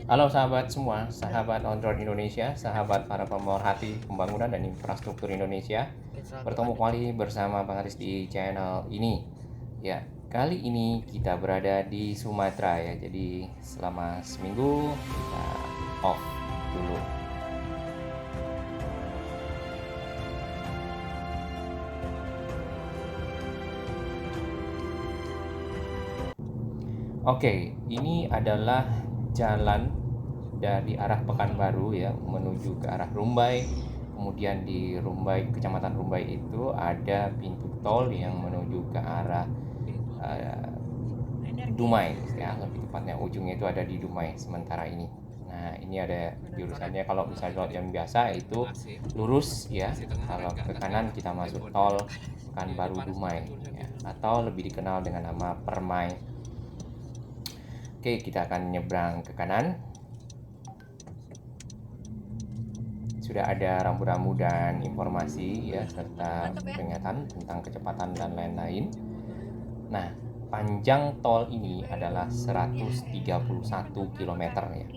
Halo sahabat semua, sahabat on-road Indonesia, sahabat para pemerhati pembangunan dan infrastruktur Indonesia. Bertemu kembali bersama Bang Aris di channel ini. Ya, kali ini kita berada di Sumatera ya. Jadi selama seminggu kita off dulu. Oke, ini adalah jalan dari arah Pekanbaru ya menuju ke arah Rumbai. Kemudian di Rumbai, Kecamatan Rumbai itu ada pintu tol yang menuju ke arah uh, Dumai ya, lebih tepatnya ujungnya itu ada di Dumai sementara ini. Nah, ini ada jurusannya. Kalau misalnya kalau yang biasa itu lurus ya. Kalau ke kanan kita masuk tol Pekanbaru Dumai ya, atau lebih dikenal dengan nama Permai. Oke, kita akan nyebrang ke kanan. Sudah ada rambu-rambu dan informasi ya, serta peringatan tentang kecepatan dan lain-lain. Nah, panjang tol ini adalah 131 km ya.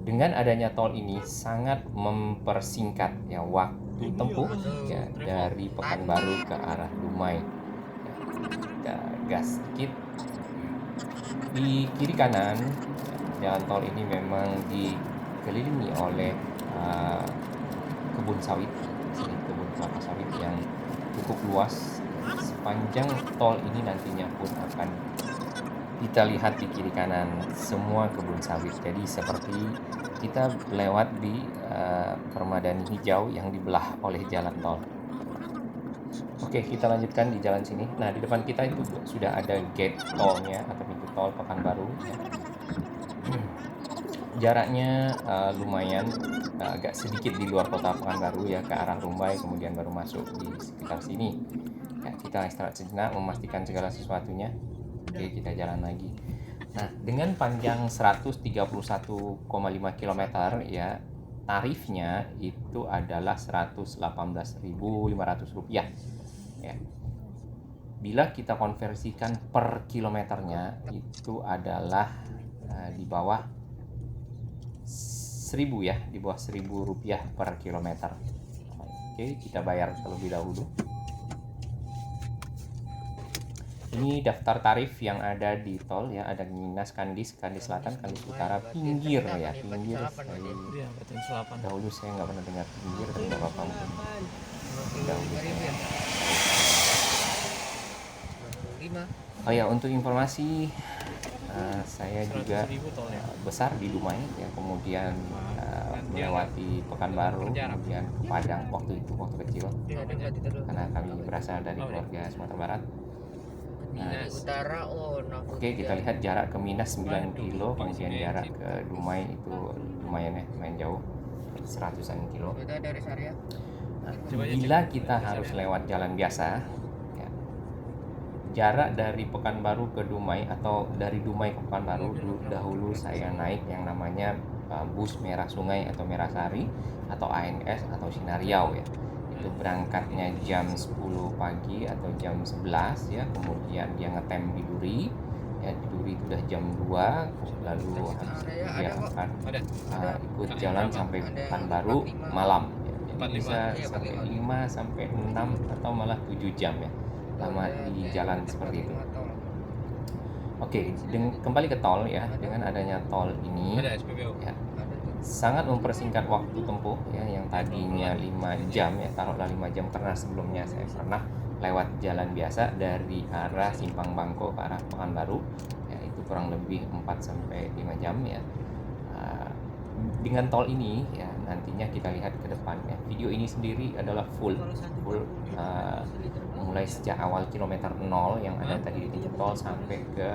Dengan adanya tol ini sangat mempersingkat ya waktu tempuh ya dari Pekanbaru ke arah Dumai. Ya, kita gas sedikit. Di kiri kanan jalan tol ini memang dikelilingi oleh kebun sawit, kebun kelapa sawit yang cukup luas. Sepanjang tol ini nantinya pun akan kita lihat di kiri kanan semua kebun sawit. Jadi seperti kita lewat di permadani hijau yang dibelah oleh jalan tol. Oke, kita lanjutkan di jalan sini. Nah, di depan kita itu sudah ada gate tolnya atau pintu tol Pekanbaru. Jaraknya lumayan agak sedikit di luar kota Pekanbaru ya, ke arah Rumbai, kemudian baru masuk di sekitar sini. Ya, kita istirahat sejenak memastikan segala sesuatunya. Oke, kita jalan lagi. Nah, dengan panjang 131,5 km ya, tarifnya itu adalah Rp118.500 ya. Bila kita konversikan per kilometernya itu adalah di bawah 1000 ya, di bawah Rp1.000 per kilometer. Oke, kita bayar terlebih dahulu. Ini daftar tarif yang ada di tol ya, ada Minas, Kandis, Kandis Selatan, Kandis Utara, Pinggir ya, Pinggir. Dahulu saya nggak pernah dengar Pinggir, tapi nggak apa-apa mungkin. Dahulu saya. Oh ya, untuk informasi saya juga besar di Dumai ya, kemudian melewati Pekanbaru, kemudian Padang waktu kecil, karena kami berasal dari keluarga Sumatera Barat. Oke, kita lihat jarak ke Minas 9 kilo, kemudian jarak ke Dumai itu lumayan ya, lumayan jauh, 100-an kilo. Nah, bila kita harus lewat jalan biasa ya, jarak dari Pekanbaru ke Dumai atau dari Dumai ke Pekanbaru, dahulu saya naik yang namanya bus Merah Sungai atau Merah Sari atau ANS atau Sinariau ya. Itu berangkatnya jam 10 pagi atau jam 11 ya, kemudian dia ngetem di Duri ya, di Duri itu udah jam 2, lalu habis itu dia akan ikut jalan sampai Pekanbaru malam ya. Jadi bisa sampai 5 sampai 6 atau malah 7 jam ya, lama di jalan seperti itu. Oke, kembali ke tol ya, dengan adanya tol ini ya, sangat mempersingkat waktu tempuh ya, yang tadinya 5 jam ya, taruhlah 5 jam, karena sebelumnya saya pernah lewat jalan biasa dari arah Simpang Bangko ke arah Pekanbaru ya, itu kurang lebih 4 sampai 5 jam ya. Dengan tol ini ya, nantinya kita lihat ke depan ya. Video ini sendiri adalah full mulai sejak awal kilometer 0 yang ada tadi di pintu tol sampai ke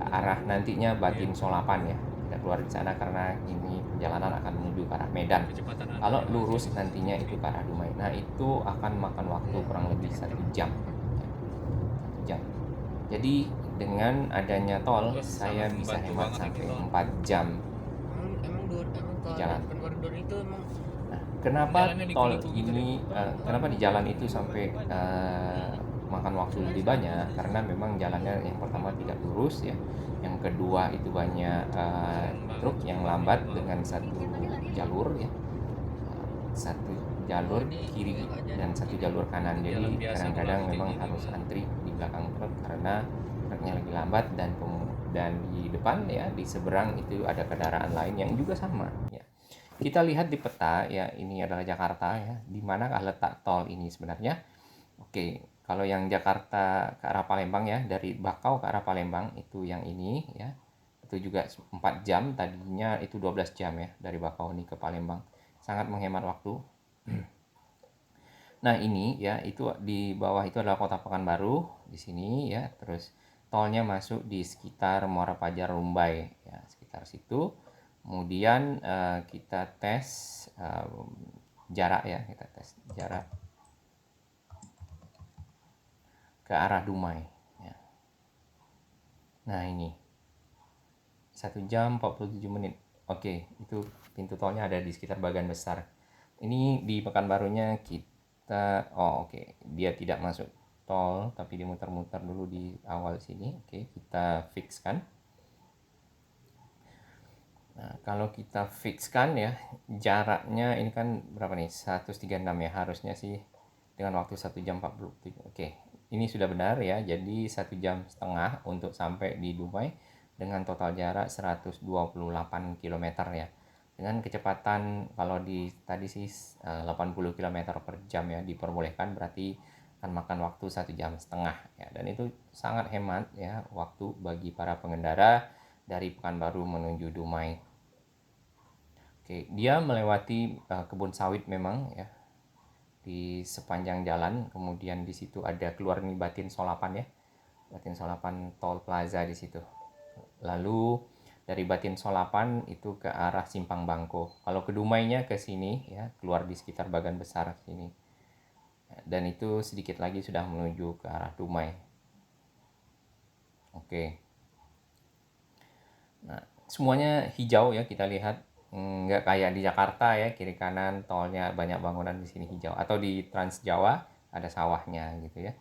arah nantinya Batin Solapan ya. Kita keluar di sana karena ini perjalanan akan menuju ke arah Medan. Kalau lurus nantinya itu ke arah Dumai. Nah, itu akan makan waktu kurang lebih 1 jam. 1 jam. Jadi dengan adanya tol saya bisa hemat sampai 4 jam di jalan. Nah, kenapa tol ini kenapa di jalan itu sampai makan waktu lebih banyak? Karena memang jalannya yang pertama tidak lurus ya, yang kedua itu banyak truk yang lambat dengan satu jalur ya, satu jalur kiri dan satu jalur kanan. Jadi kadang-kadang memang harus antri di belakang truk karena truknya lagi lambat, dan di depan ya, di seberang itu ada kendaraan lain yang juga sama ya. Kita lihat di peta ya, ini adalah Jakarta ya. Di manakah letak tol ini sebenarnya? Oke, kalau yang Jakarta ke arah Palembang ya, dari Bakau ke arah Palembang itu yang ini ya. Itu juga 4 jam, tadinya itu 12 jam ya dari Bakau ini ke Palembang. Sangat menghemat waktu. Nah, ini ya, itu di bawah itu adalah Kota Pekanbaru di sini ya. Terus tolnya masuk di sekitar Muara Pajar Rumbai ya, sekitar situ. Kemudian kita tes jarak ya, kita tes jarak ke arah Dumai ya. Nah, ini 1 jam 47 menit. Oke, itu pintu tolnya ada di sekitar Bagan Besar. Ini di Pekanbarunya kita, oke, dia tidak masuk tol tapi dia muter-muter dulu di awal sini. Oke, kita fixkan. Nah, kalau kita fixkan ya, jaraknya ini kan berapa nih? 136 ya, harusnya sih dengan waktu 1 jam 47. Oke, ini sudah benar ya. Jadi 1 jam setengah untuk sampai di Dumai dengan total jarak 128 km ya. Dengan kecepatan kalau di tadi sih 80 km per jam ya diperbolehkan, berarti akan makan waktu 1 jam setengah ya. Dan itu sangat hemat ya waktu bagi para pengendara dari Pekanbaru menuju Dumai. Oke, dia melewati kebun sawit memang ya di sepanjang jalan. Kemudian di situ ada keluar nih Batin Solapan ya, Batin Solapan Tol Plaza di situ. Lalu dari Batin Solapan itu ke arah Simpang Bangko. Kalau ke Dumainya ke sini ya, keluar di sekitar Bagan Besar sini. Dan itu sedikit lagi sudah menuju ke arah Dumai. Oke. Nah, semuanya hijau ya, kita lihat. Nggak kayak di Jakarta ya, kiri kanan tolnya banyak bangunan, di sini hijau. Atau di Trans Jawa ada sawahnya gitu ya,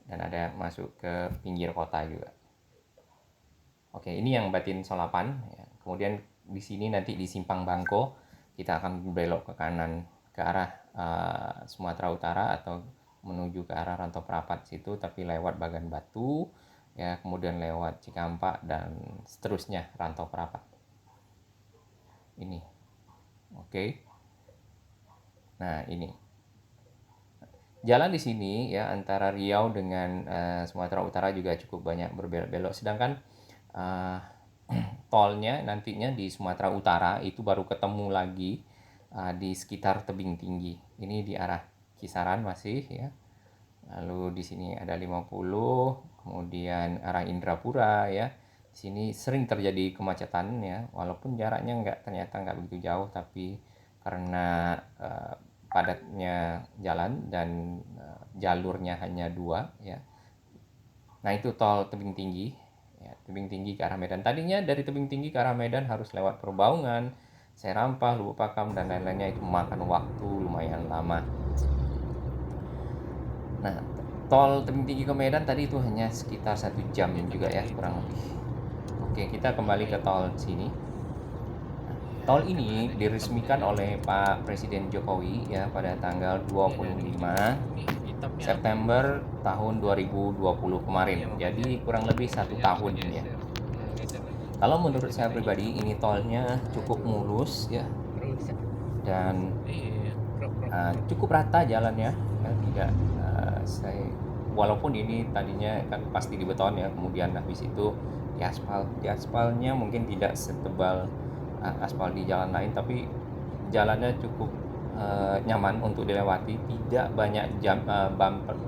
dan ada masuk ke pinggir kota juga. Oke, ini yang Batin Solapan ya. Kemudian di sini nanti di Simpang Bangko kita akan belok ke kanan ke arah Sumatera Utara atau menuju ke arah Rantau Prapat situ, tapi lewat Bagan Batu ya, kemudian lewat Cikampak dan seterusnya Rantau Prapat. Ini. Oke. Nah, ini. Jalan di sini ya antara Riau dengan Sumatera Utara juga cukup banyak berbelok-belok. Sedangkan tolnya nantinya di Sumatera Utara itu baru ketemu lagi di sekitar Tebing Tinggi. Ini di arah Kisaran masih ya. Lalu di sini ada 50, kemudian arah Indrapura ya. Sini sering terjadi kemacetan ya, walaupun jaraknya ternyata nggak begitu jauh, tapi karena padatnya jalan dan jalurnya hanya 2 ya. Nah, itu tol Tebing Tinggi ya, Tebing Tinggi ke arah Medan. Tadinya dari Tebing Tinggi ke arah Medan harus lewat Perbaungan, Serampah, Lubuk Pakam dan lain-lainnya, itu memakan waktu lumayan lama. Nah, tol Tebing Tinggi ke Medan tadi itu hanya sekitar 1 jam juga ya, kurang lebih. Oke, kita kembali ke tol sini. Tol ini diresmikan oleh Pak Presiden Jokowi ya pada tanggal 25 September tahun 2020 kemarin. Jadi kurang lebih 1 tahun ya. Kalau menurut saya pribadi ini tolnya cukup mulus ya, dan cukup rata jalannya ya, tidak walaupun ini tadinya kan pasti dibeton ya, kemudian habis itu di aspalnya mungkin tidak setebal aspal di jalan lain, tapi jalannya cukup nyaman untuk dilewati, tidak banyak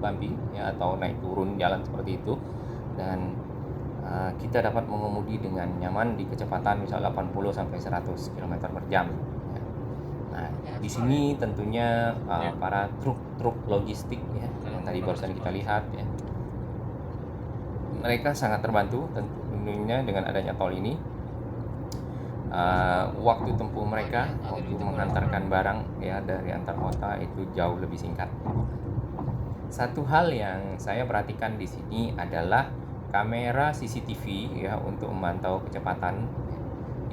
bumpy ya, atau naik turun jalan seperti itu, dan kita dapat mengemudi dengan nyaman di kecepatan misal 80 sampai 100 km per jam ya. Nah, di sini tentunya para truk logistik ya, yang tadi barusan kita lihat ya, mereka sangat terbantu tentunya dengan adanya tol ini. Waktu tempuh mereka untuk menghantarkan barang ya dari antar kota itu jauh lebih singkat. Satu hal yang saya perhatikan di sini adalah kamera CCTV ya untuk memantau kecepatan.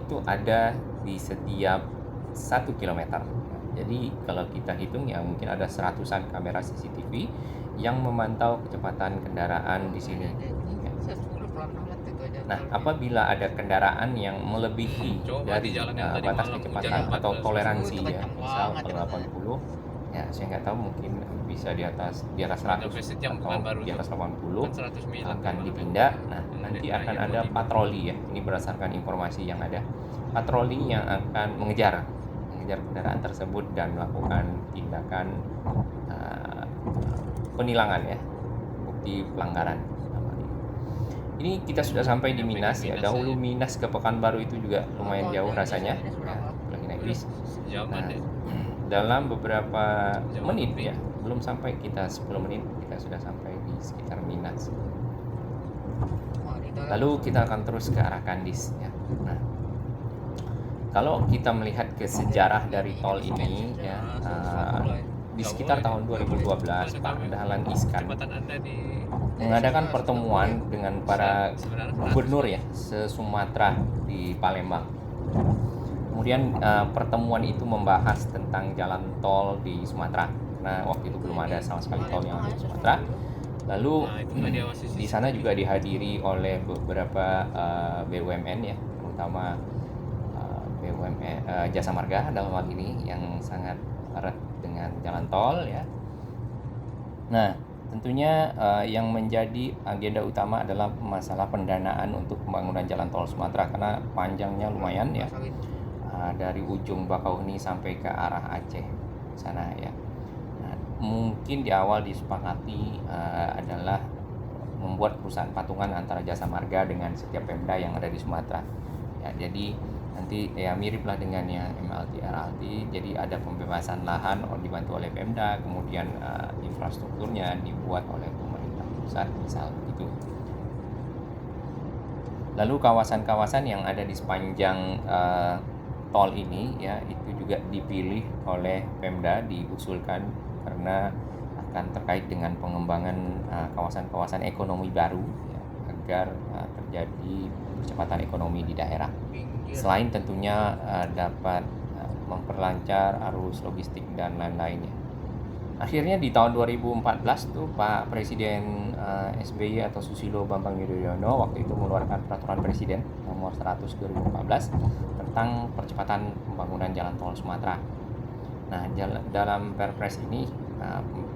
itu ada di setiap 1 kilometer. Jadi kalau kita hitung ya mungkin ada seratusan kamera CCTV yang memantau kecepatan kendaraan di sini. Nah, apabila ada kendaraan yang melebihi dari batas kecepatan atau toleransi ya, misal kalau 80, ya saya nggak tahu mungkin bisa di atas 100 atau di atas 80 akan ditindak. Nah, nanti akan ada patroli ya. Ini berdasarkan informasi yang ada. Patroli yang akan mengejar kendaraan tersebut dan melakukan tindakan penilangan ya, bukti pelanggaran. Ini kita sudah sampai di Minas ya. Dahulu Minas ke Pekanbaru itu juga lumayan jauh rasanya ya, lagi naik bis. Nah, dalam beberapa menit ya, belum sampai kita 10 menit kita sudah sampai di sekitar Minas. Lalu kita akan terus ke arah Kandis ya. Nah, kalau kita melihat ke sejarah dari tol ini ya, di sekitar tahun 2012 Pak Dahlan Iskan mengadakan pertemuan dengan para gubernur ya se-Sumatera di Palembang. Kemudian pertemuan itu membahas tentang jalan tol di Sumatera. Nah, waktu itu belum ada sama sekali tol yang ada di Sumatera. Lalu di sana juga dihadiri oleh beberapa BUMN ya, terutama BUMN Jasa Marga dalam hal ini yang sangat erat dengan jalan tol ya. Nah, tentunya yang menjadi agenda utama adalah masalah pendanaan untuk pembangunan jalan tol Sumatera karena panjangnya lumayan ya, dari ujung Bakauheni sampai ke arah Aceh sana ya. Nah, mungkin di awal disepakati adalah membuat perusahaan patungan antara Jasa Marga dengan setiap Pemda yang ada di Sumatera ya. Jadi nanti ya miriplah dengan yang MLT RLT, jadi ada pembebasan lahan dibantu oleh Pemda, kemudian infrastrukturnya dibuat oleh pemerintah pusat misal gitu. Lalu kawasan-kawasan yang ada di sepanjang tol ini ya itu juga dipilih oleh Pemda, diusulkan karena akan terkait dengan pengembangan kawasan-kawasan ekonomi baru ya, agar terjadi percepatan ekonomi di daerah. Selain tentunya dapat memperlancar arus logistik dan lain-lainnya. Akhirnya di tahun 2014 tuh Pak Presiden SBY atau Susilo Bambang Yudhoyono waktu itu mengeluarkan peraturan Presiden nomor 100 2014 tentang percepatan pembangunan jalan tol Sumatera. Nah, dalam Perpres ini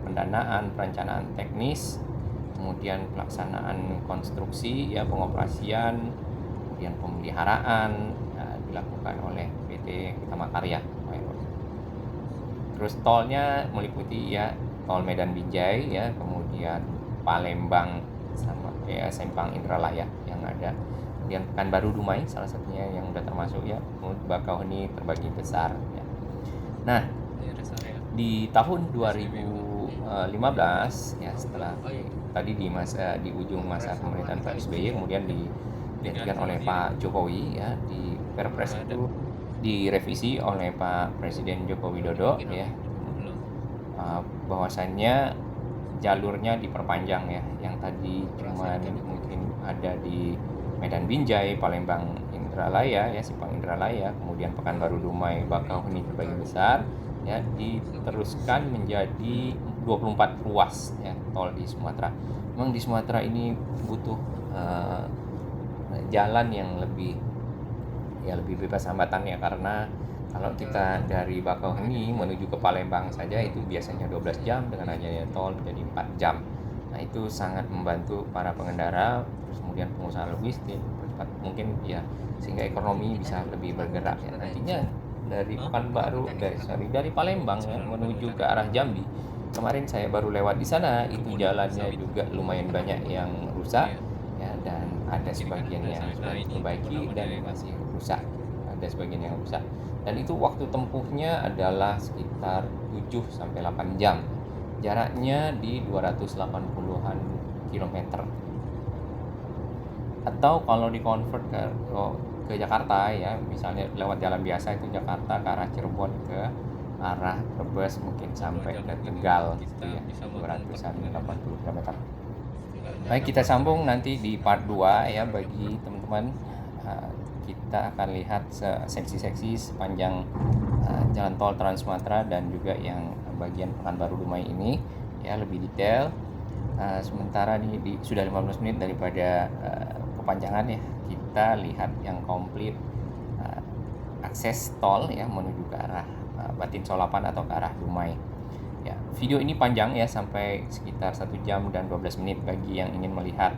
pendanaan, perencanaan teknis, kemudian pelaksanaan konstruksi ya, pengoperasian, kemudian pemeliharaan dilakukan oleh PT Utama Karya. Terus tolnya meliputi ya tol Medan Binjai ya, kemudian Palembang sama ya Sempang Indralaya yang ada. Kemudian Pekanbaru Dumai salah satunya yang udah termasuk ya. Bakauheni terbagi besar ya. Nah, di tahun 2015 ya setelah tadi di ujung masa pemerintahan Pak SBY kemudian dilanjutkan oleh Pak Jokowi ya, di Perpres itu direvisi oleh Pak Presiden Joko Widodo ya, bahwasannya jalurnya diperpanjang ya, yang tadi cuma mungkin ada di Medan Binjai, Palembang Indralaya ya, Simpang Indralaya, kemudian Pekanbaru Dumai, Bakauheni terbagi besar ya, diteruskan menjadi 24 ruas ya tol di Sumatera. Memang di Sumatera ini butuh jalan yang lebih bebas hambatan ya, karena kalau kita dari Bakauheni menuju ke Palembang saja itu biasanya 12 jam, dengan adanya tol menjadi 4 jam. Nah, itu sangat membantu para pengendara, terus kemudian pengusaha logistik, mungkin ya, sehingga ekonomi bisa lebih bergerak ya. Nantinya dari Pekanbaru, dari Palembang ya, menuju ke arah Jambi. Kemarin saya baru lewat di sana, itu jalannya juga lumayan banyak yang rusak ya, dan ada sebagian yang sudah diperbaiki dan masih rusak, ada sebagian yang rusak, dan itu waktu tempuhnya adalah sekitar 7-8 jam, jaraknya di 280-an kilometer. Atau kalau dikonvert ke Jakarta ya, misalnya lewat jalan biasa itu Jakarta ke arah Cirebon ke arah Brebes mungkin sampai ke Tegal gitu ya, 280 km. Baik, kita sambung nanti di part 2 ya bagi teman-teman kita akan lihat seksi-seksi sepanjang jalan tol Trans Sumatera dan juga yang bagian Pekanbaru Dumai ini ya lebih detail. Sementara ini sudah 15 menit daripada kepanjangan ya, kita lihat yang komplit akses tol ya menuju ke arah Batin Solapan atau ke arah Dumai. Ya, video ini panjang ya, sampai sekitar 1 jam dan 12 menit. Bagi yang ingin melihat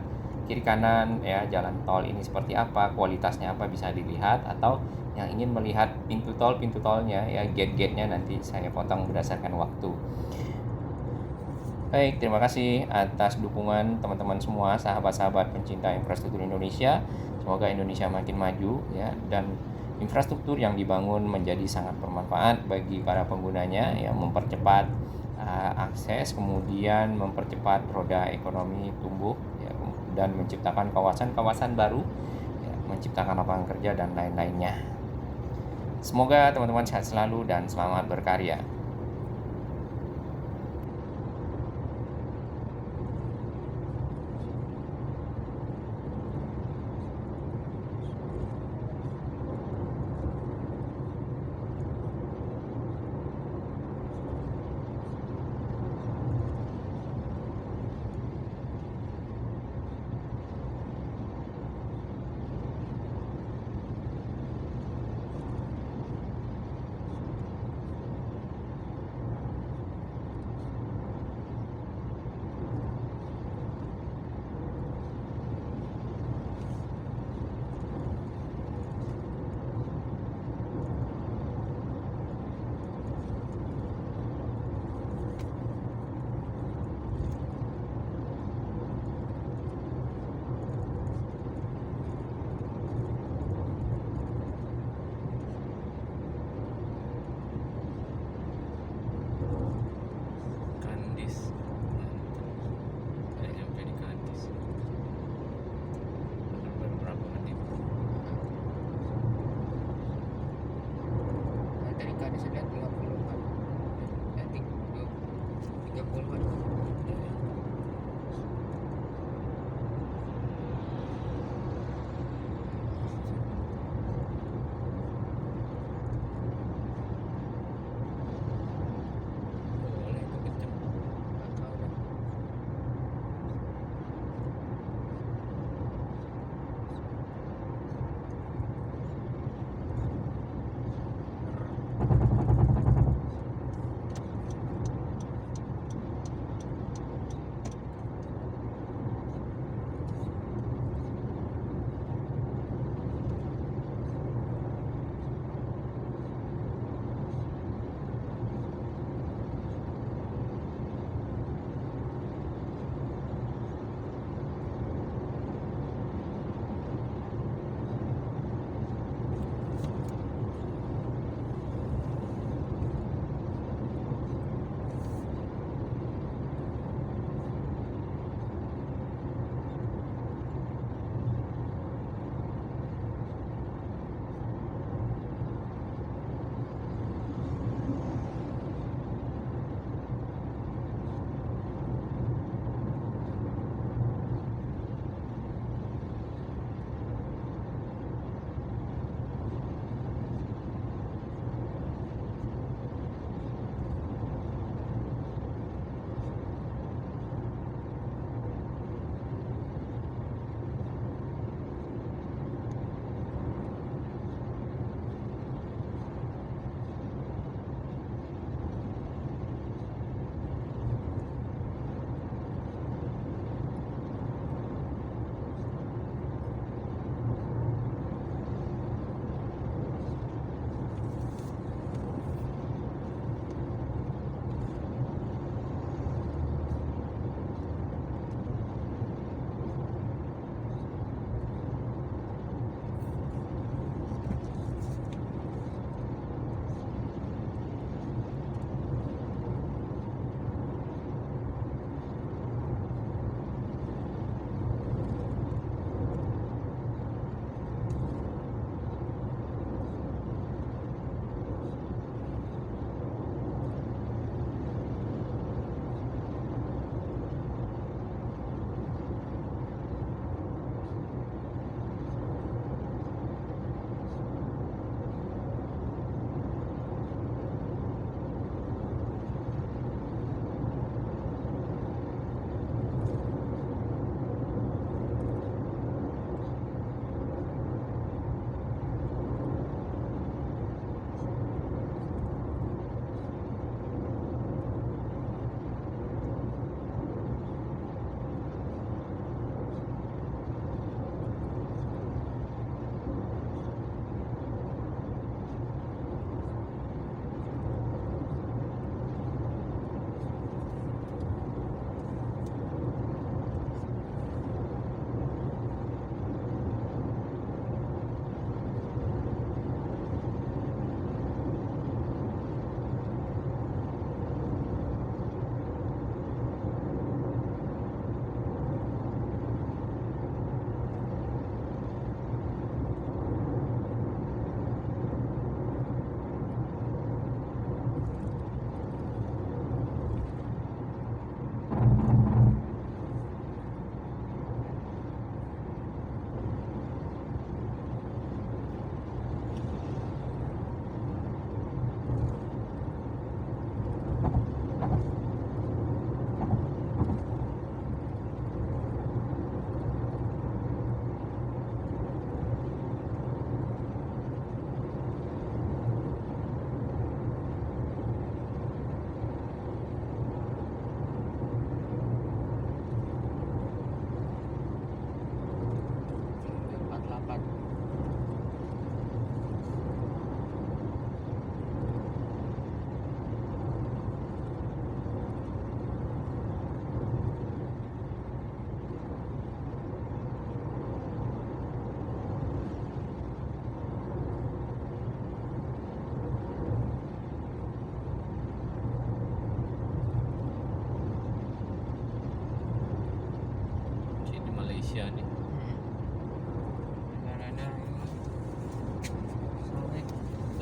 kiri kanan ya jalan tol ini seperti apa, kualitasnya apa, bisa dilihat. Atau yang ingin melihat pintu tolnya ya, gate-gate-nya, nanti saya potong berdasarkan waktu. Baik, terima kasih atas dukungan teman-teman semua, sahabat-sahabat pencinta infrastruktur Indonesia. Semoga Indonesia makin maju ya, dan infrastruktur yang dibangun menjadi sangat bermanfaat bagi para penggunanya ya, mempercepat akses, kemudian mempercepat roda ekonomi tumbuh ya, dan menciptakan kawasan-kawasan baru ya, menciptakan lapangan kerja dan lain-lainnya. Semoga teman-teman sehat selalu dan selamat berkarya.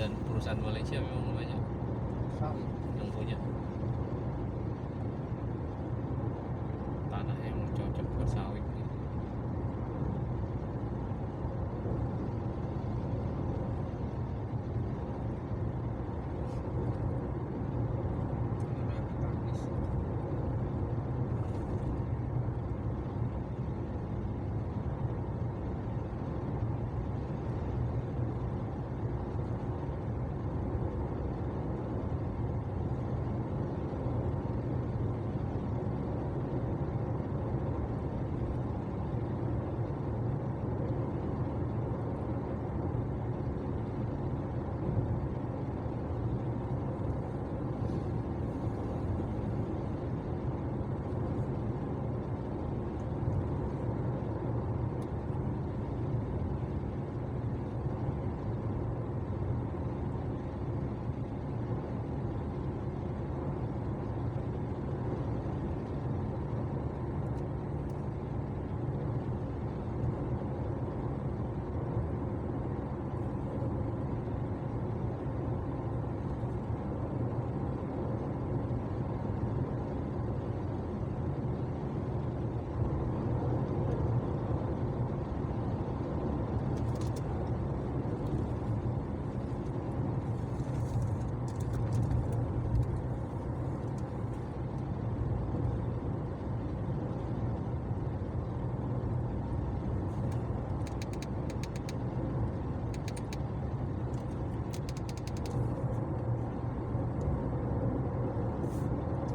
Dan perusahaan Malaysia memang banyak Sawit. yang punya tanah yang cocok buat sawit gitu. Udah bagus.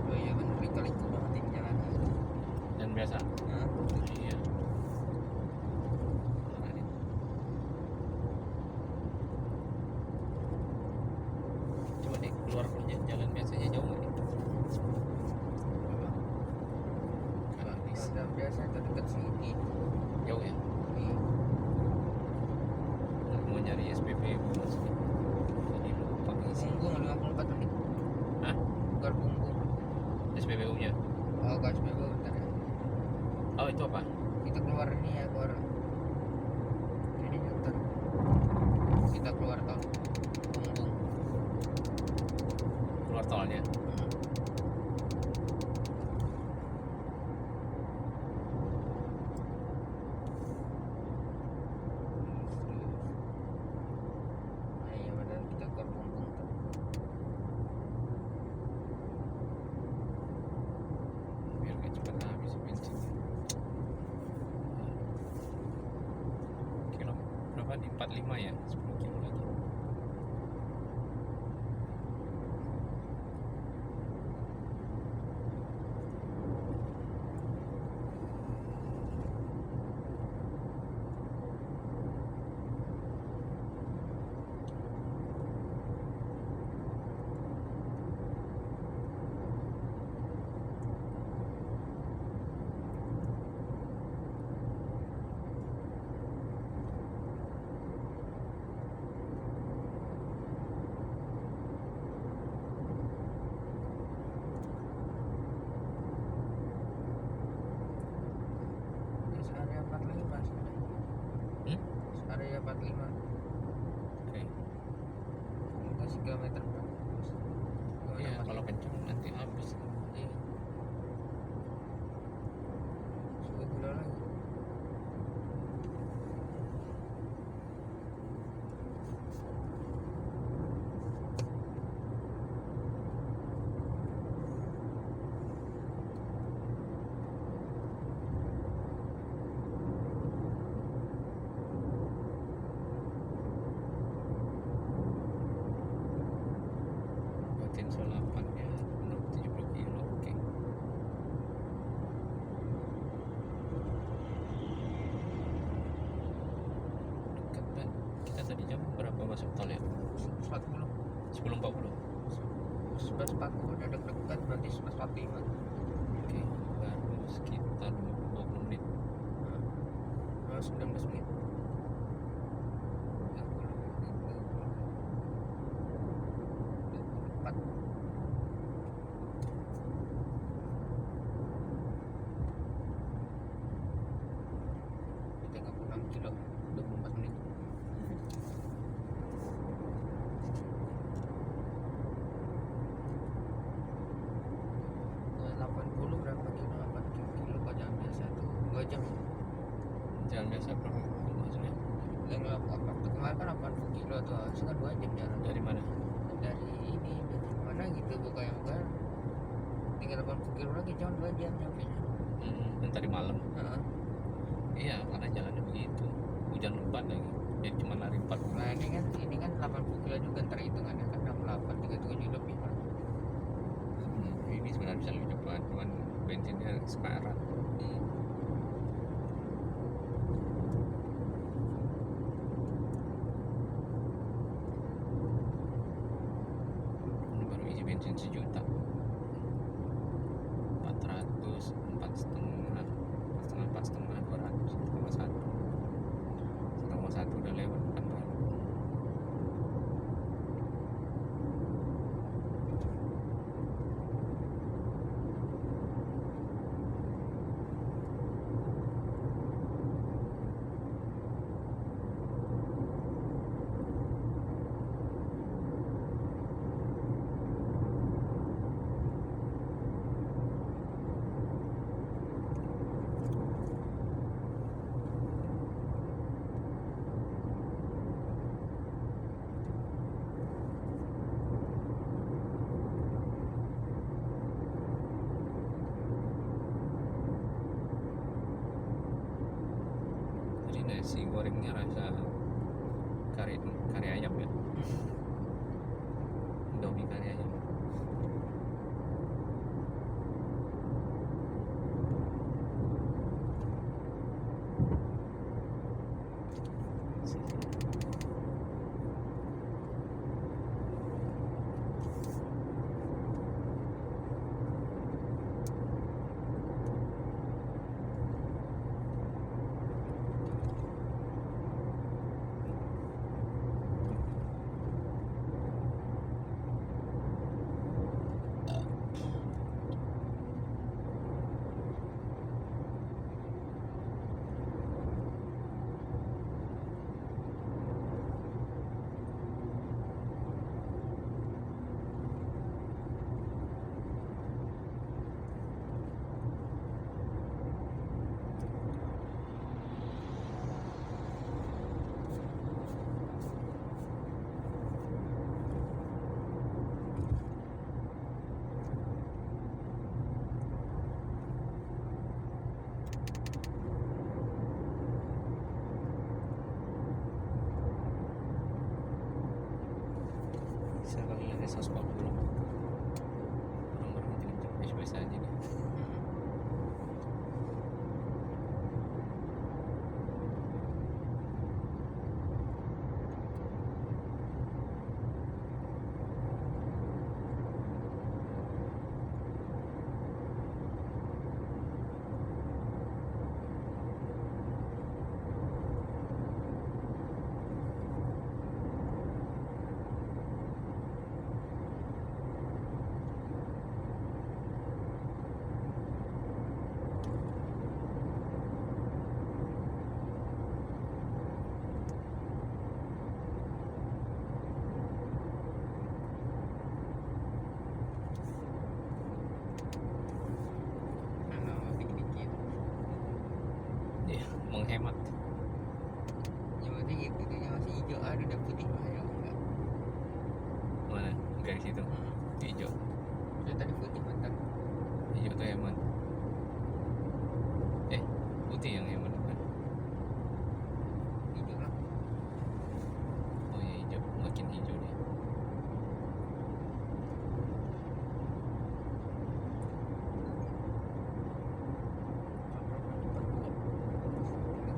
Oh iya bener, liku-liku banget ini jalan. Dan biasa Hah? iya parah nih. Coba deh keluar jalan biasanya jauh nggak nih? Kalau habis Jalan biasa terdekat sini. jauh ya. Nih. Mau nyari SPP mas jadi lupa isi. Punggung 54 menit. Hah? Bukan punggung. SPBU nya. Oh gas bebo bentar ya. Oh itu apa? Kita keluar ini ya, keluar. Ini bentar. Kita keluar tol. Punggung. Keluar tolnya. Nah, iya benar kita keluar punggung tuh. Biar gak cepat habis bensin. Kilo berapa nih? 45 ya? 10 kilo lagi. Di area 45 sekarang. Area 45. Oke. Kasih kilometer. Iya, kalau kencang nanti habis. Iya. 10 kilo lagi. Buatin solapan ya, penuh 70 kilo. Oke. Dekat banget. Kita tadi jam berapa masuk tol ya? 40. 10.40. 11.40 udah dekat berarti 11.45. Oke, baru sekitar 20 menit. Oh, 19 menit. 24. Kita 36 kilo 24 menit. kilo tuh harusnya kan 2 jam jarak Dari mana? dari ini dari mana gitu pokoknya bukan tinggal 80 kilo lagi cuma 2 jam nyampe nya. Dan tadi malam. Iya, karena jalannya begitu. Hujan lebat lagi. Jadi cuma lari 40. Nah ini kan 80 kilo juga ntar hitungannya kan 68 37 lebih kan. Ini sebenarnya bisa lebih cepat, cuman bensinnya sekarat. Ini baru isi bensin 1 juta. 400, 4,5, 4,5, 200, 1,1. 1,1 udah lewat kan baru. Jadi nasi gorengnya rasa kari ayam ya. Indomie kari ayam. Bisa kali ada 140. Nomornya kenceng, biasa aja deh. Ya, menghemat. Ya berarti gitu tuh yang masih hijau ada udah putih mah ya enggak. Mana? Garis itu. Hijau. Itu tadi putih mantap. Hijau tuh hemat. Putih yang hemat kan? Hijau lah. Oh ya hijau, makin hijau dia.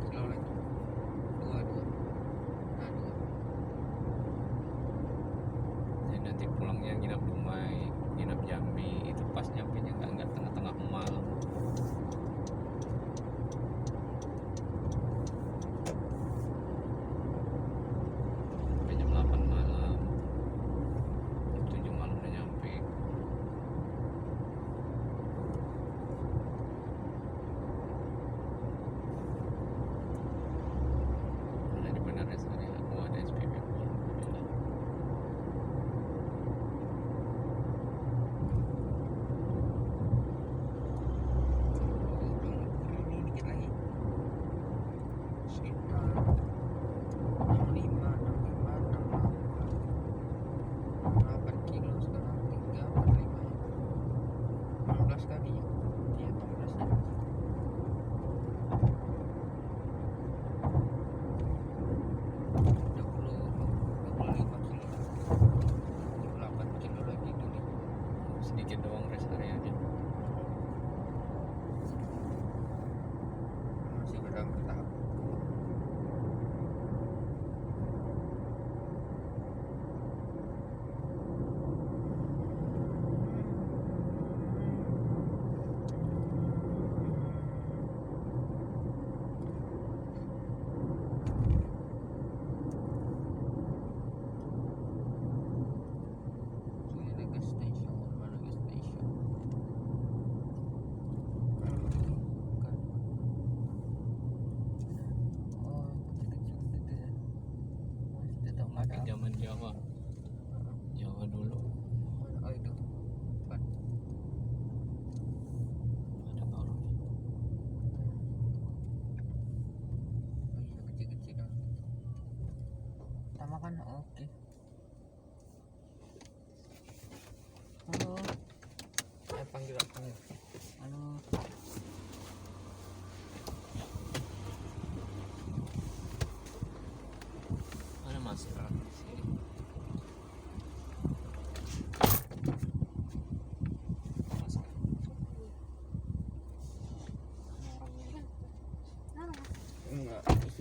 Kilo lagi. Dua. Nah, dua. Dan nanti pulangnya nginap Dumai, nginap Jambi, itu pas nyampe nya nggak tengah-tengah malam. Sampai jam 8 malam, jam 7 malam udah nyampe. Nah, di Bandar Rest Area aku ada SPP.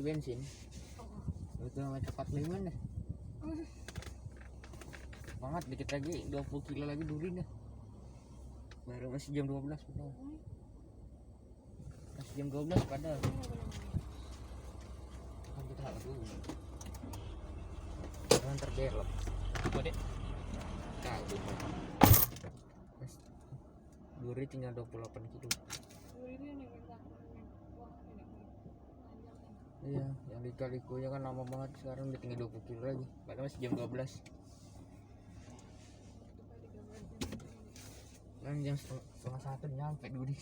bensin. Itu namanya cepat liman deh. Banget dikit lagi 20 kilo lagi durin dah. Baru masih jam 12 padahal. Masih jam 12 padahal. Kan kita harus dulu. Jangan terbelok. Apa dek? Kagum. Duri tinggal 28 kilo. Iya, yang di Kalikunya kan lama banget, sekarang udah tinggal 20 kilo lagi. Padahal masih jam 12. Kan jam setengah satu nyampe Duri.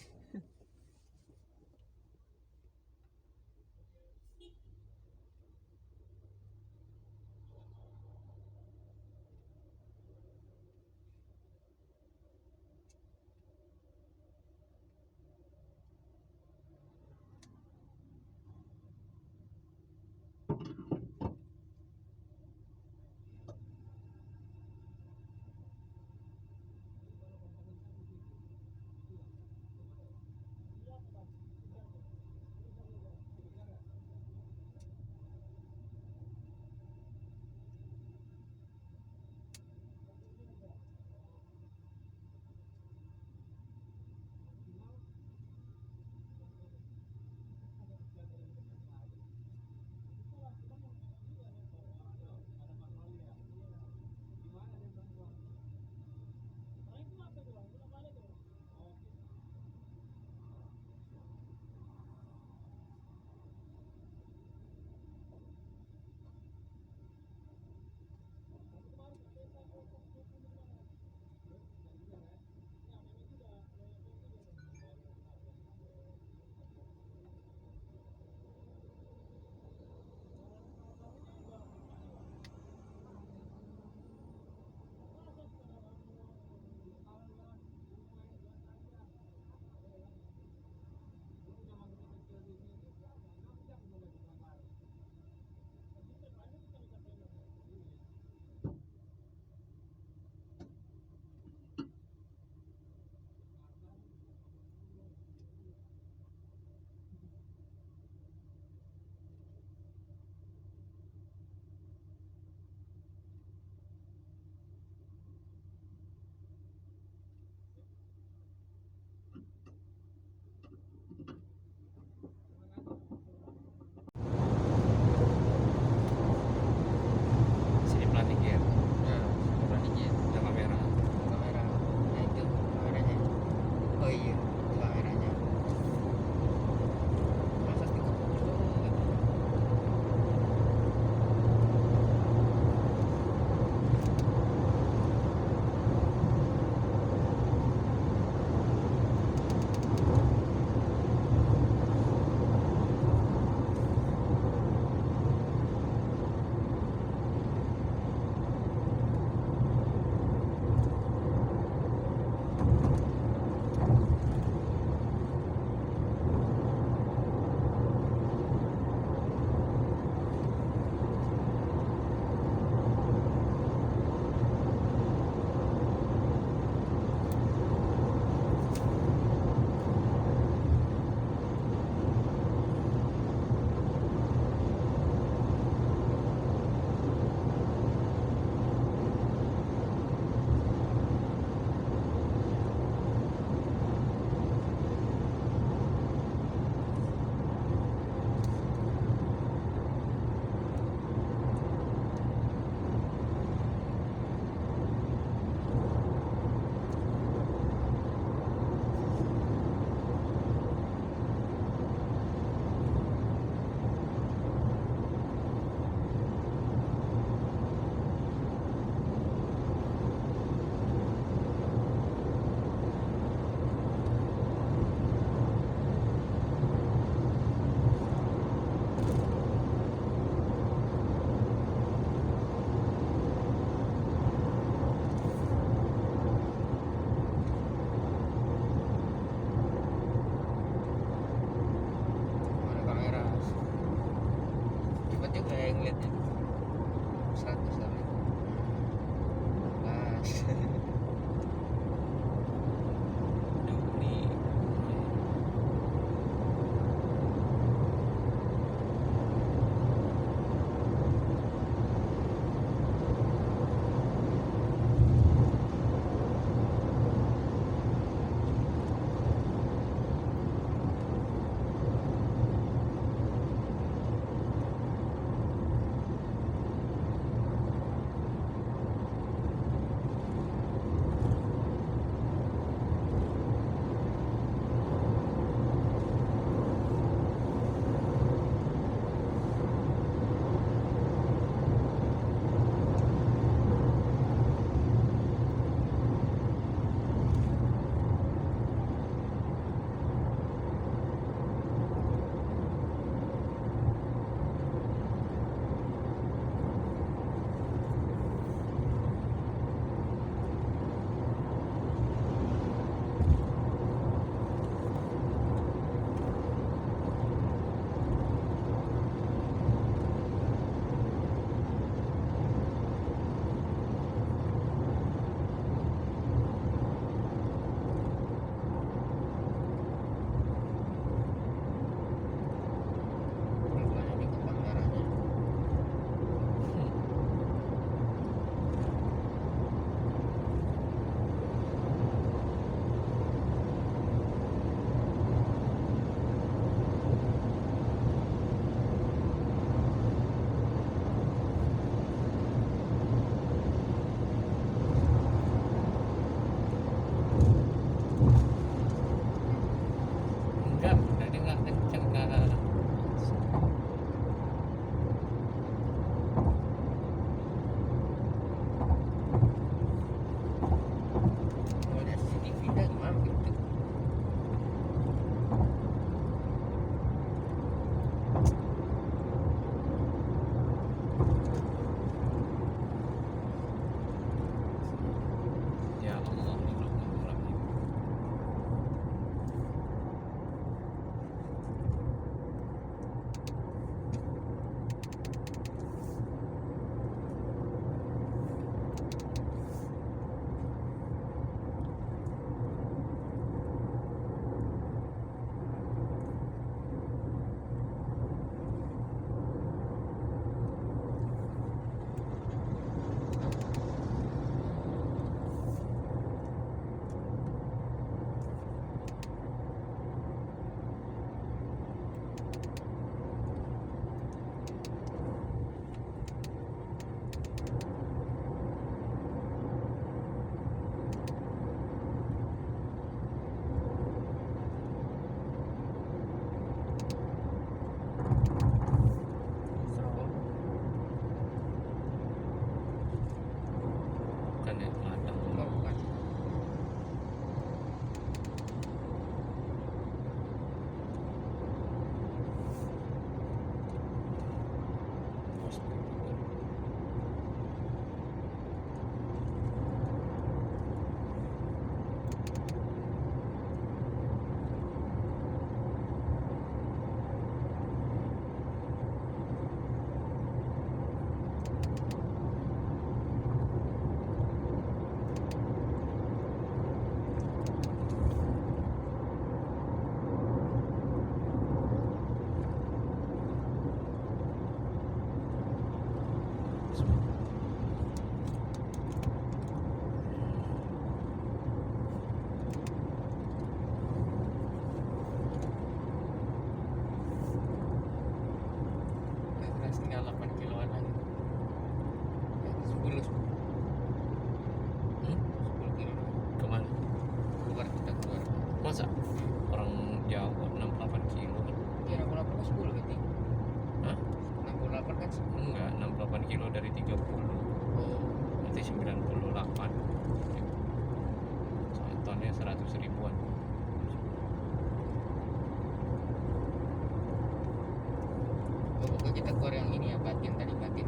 kita keluar yang ini ya, batin tadi, batin.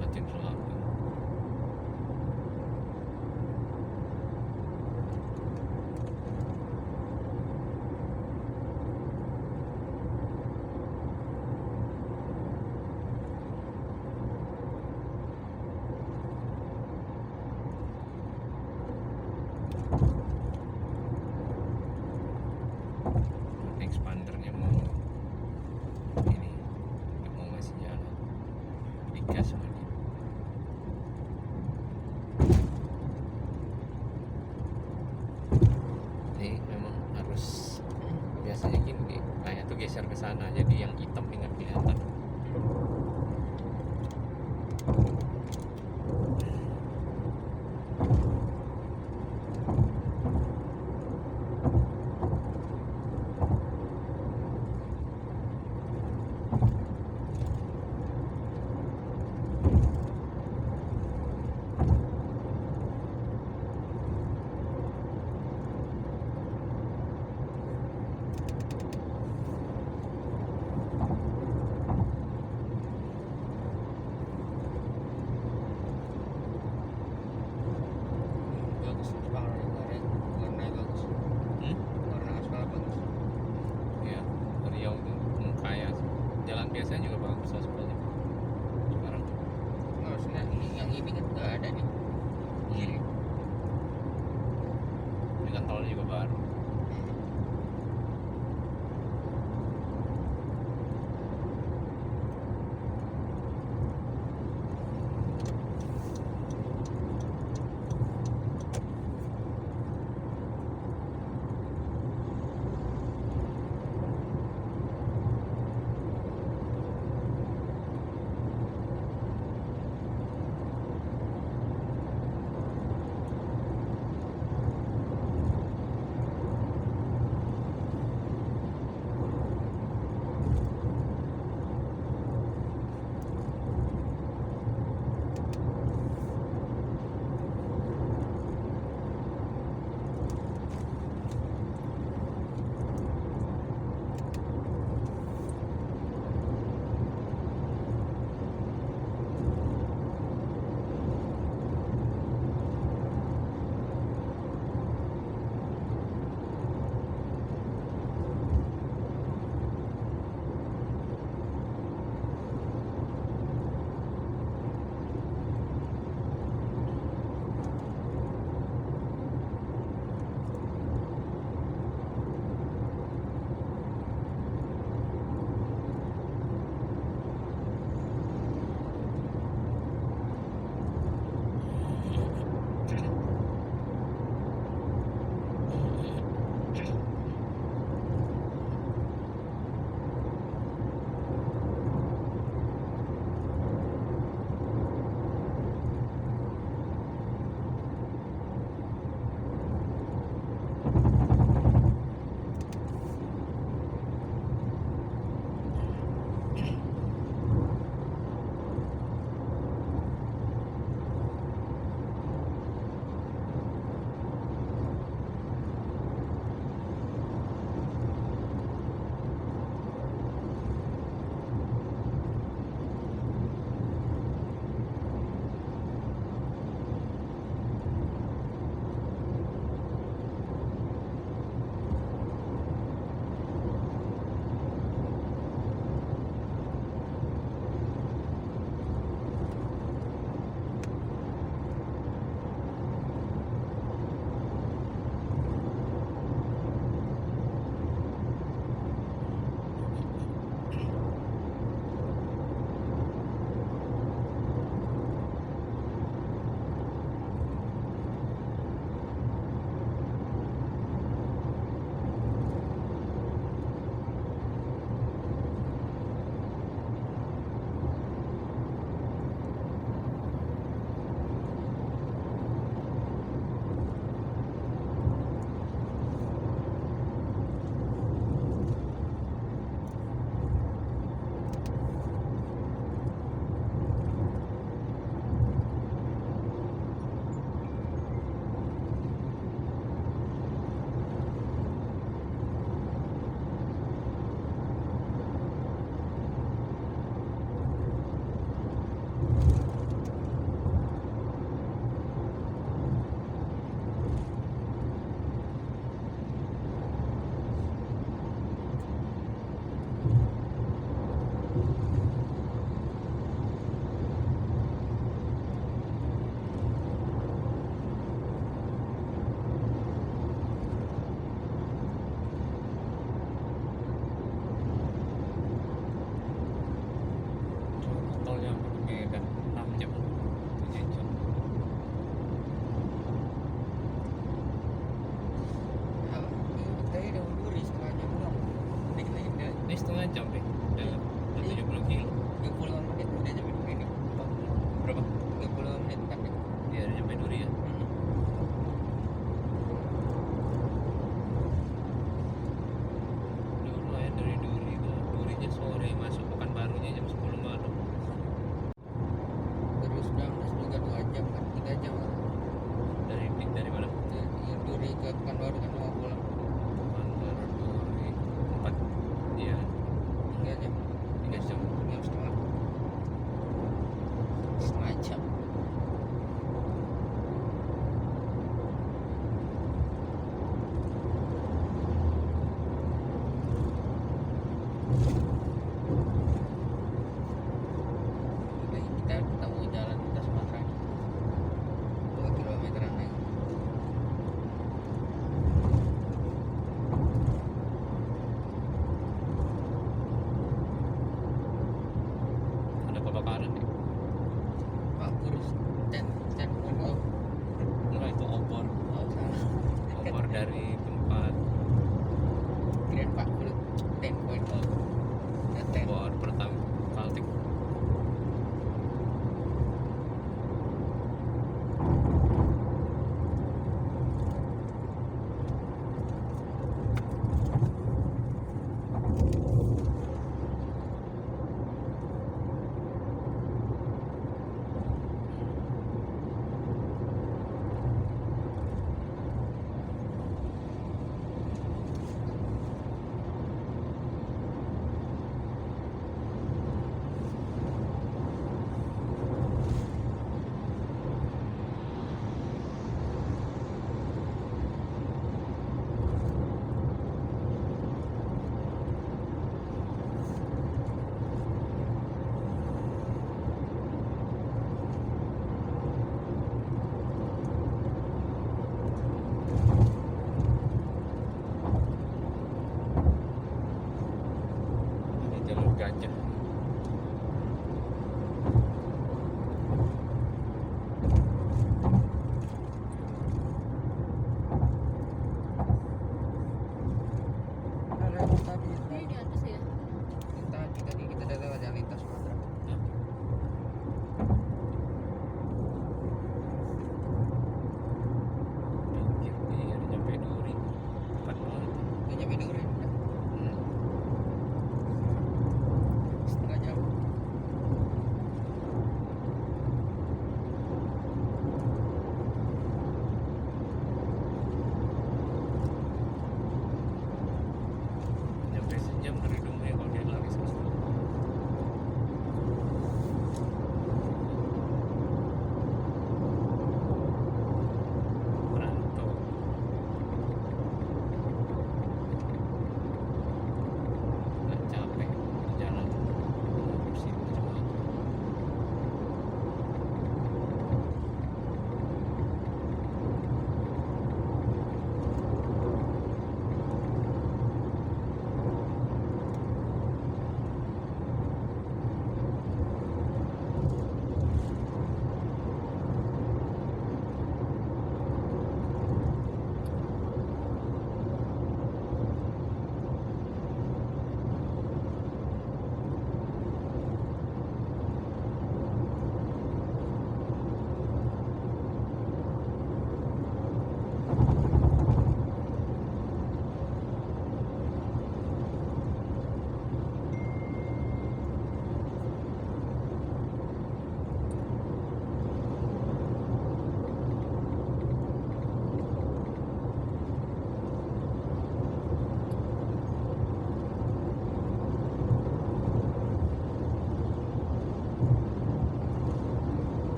Matiin selalu. Expandernya mau ini, dia mau ngasih jalan, digas sama dia. Ini memang harus biasanya gini, kayak tuh geser ke sana jadi yang hitam ini nggak kelihatan.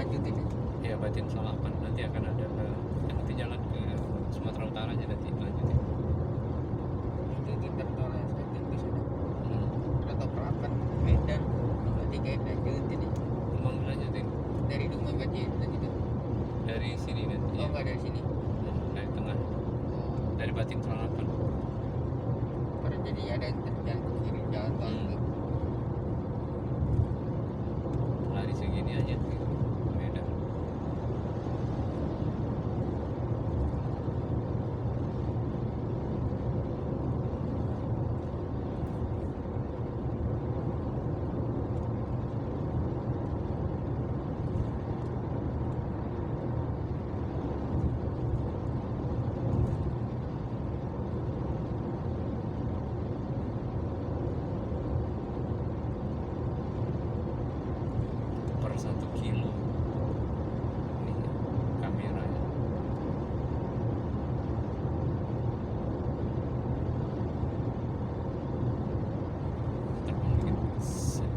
lanjutin ya. Ya Batin Salapan nanti akan ada nanti jalan ke Sumatera Utara aja nanti lanjutin. Itu kita tol yang saya di sana. Hmm. Atau Perapan, Medan, berarti kayak lanjutin ya. Emang lanjutin Dari Dumai berarti lanjutin. dari sini nanti. Oh enggak dari sini. Dari tengah, Oh, dari Batin Salapan. karena jadi ada yang terjang ke kiri jalan tol Hmm. itu. Lari segini aja gitu. Beda. Per 1 kilo ini kameranya. Terbang dikit. Set.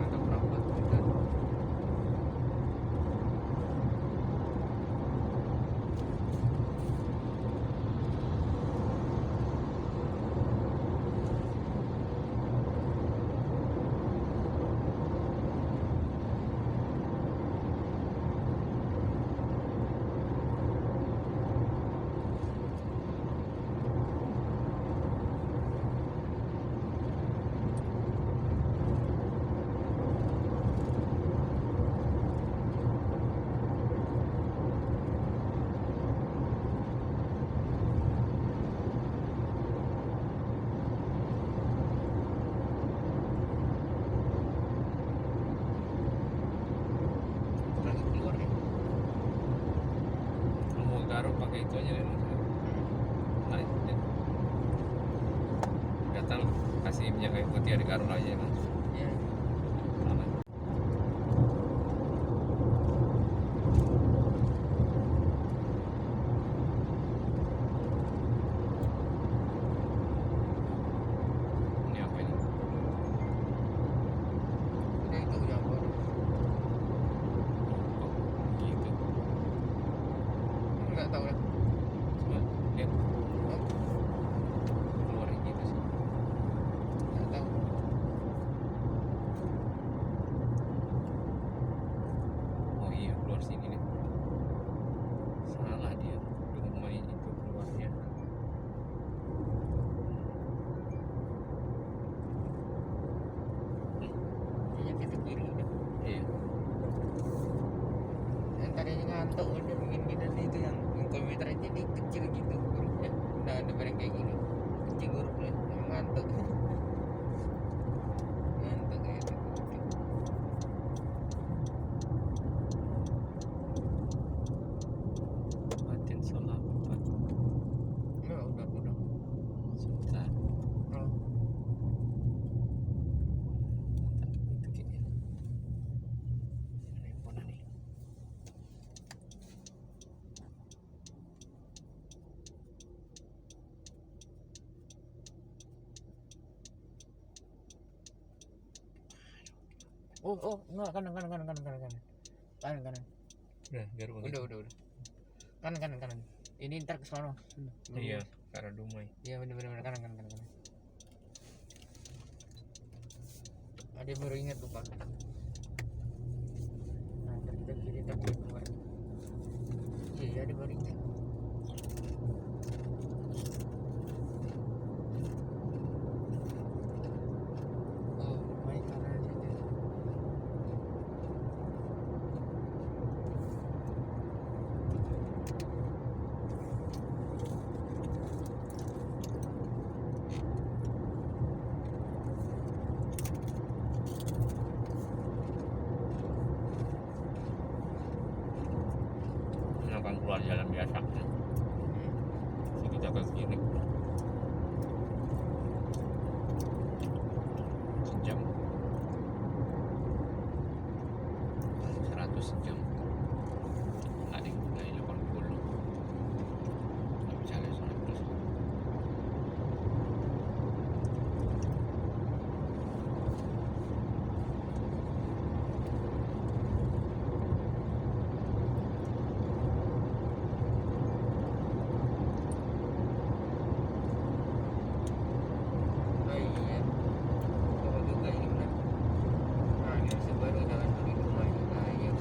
Ada Perapan Medan. Lagi keluar ya. Lu mau garuk pakai itu aja deh. Nah, ya. Gatal kasih minyak kayu putih ada garuk aja kan. Ya. Aman. Ini apa ini? Udah itu jamur. Kok gitu? Enggak tahu lah. Coba lihat Oh, keluar gitu sih. keluar sini nih. Salah dia. Dumai itu keluarnya. Kayaknya kita kiri udah. Iya. Yang tadinya ngantuk udah bikin kita itu yang kilometernya jadi kecil gitu hurufnya. Udah ada barang kayak gini. Kecil hurufnya. Yang ngantuk. Ngantuk kayak gitu. Matiin solar apa? Ya udah. Sebentar. Oh. Itu kayaknya. Handphone nih. Oh, enggak, kanan. Kanan. Udah, biar begitu. Udah. Kanan. Ini ntar ke sono. Iya, karena Dumai. Iya bener kanan. Ada baru ingat lupa. Nah, ntar kita kiri ntar kita keluar. Iya, ada baru ingat. Oh, baik kanan situ. Ini akan keluar jalan biasa. Jadi kita ke kiri. Sejam. 100 sejam. Nggak deh, dari 80. Nggak bisa lah 100. Oh iya. Bawa juga ini benar. Nah, ini masih baru jalan dari rumah ini. Nah, iya.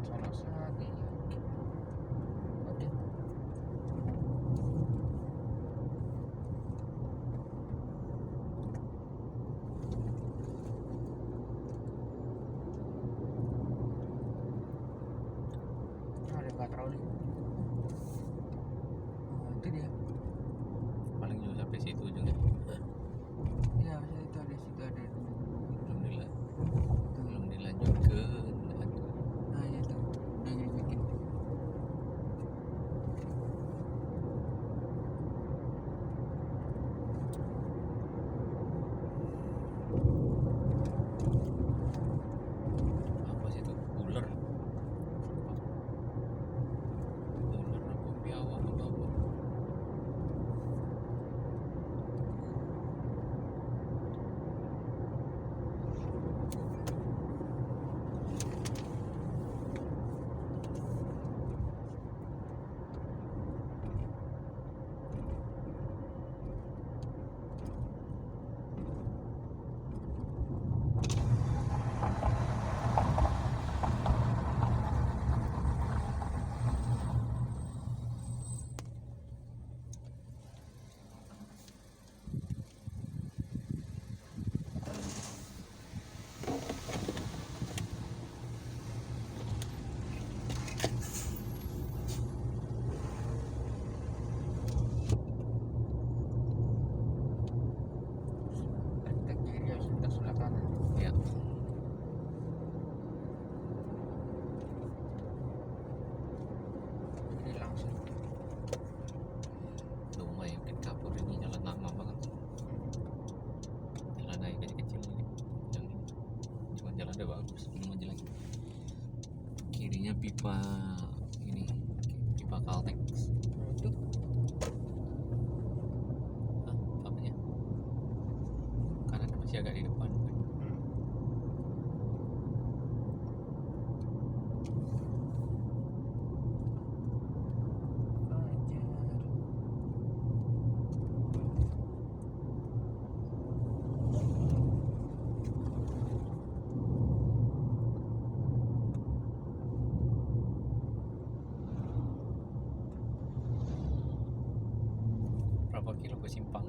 sono stati. Oke. Ada patroli. Oh, itu dia. Paling juga sampai situ ujungnya. Iya, itu ada situ ada. Alhamdulillah. Belum dilanjut ke Nah, ya tuh. Udah bikin. apa sih itu, ular apa biawak apa apa. Kita kiri harus kita sebelah kanan. Ya, Ini langsung. lumayan kan kapur ini, jalan lama banget. Jalan naik kecil-kecil ini. Yang ini. Cuma jalan udah bagus, belum aja lagi. Kirinya pipa ini, pipa Caltex. Nah, itu Hah, apanya? Kanan masih agak di depan. Anjir. Berapa kilo ke Simpang?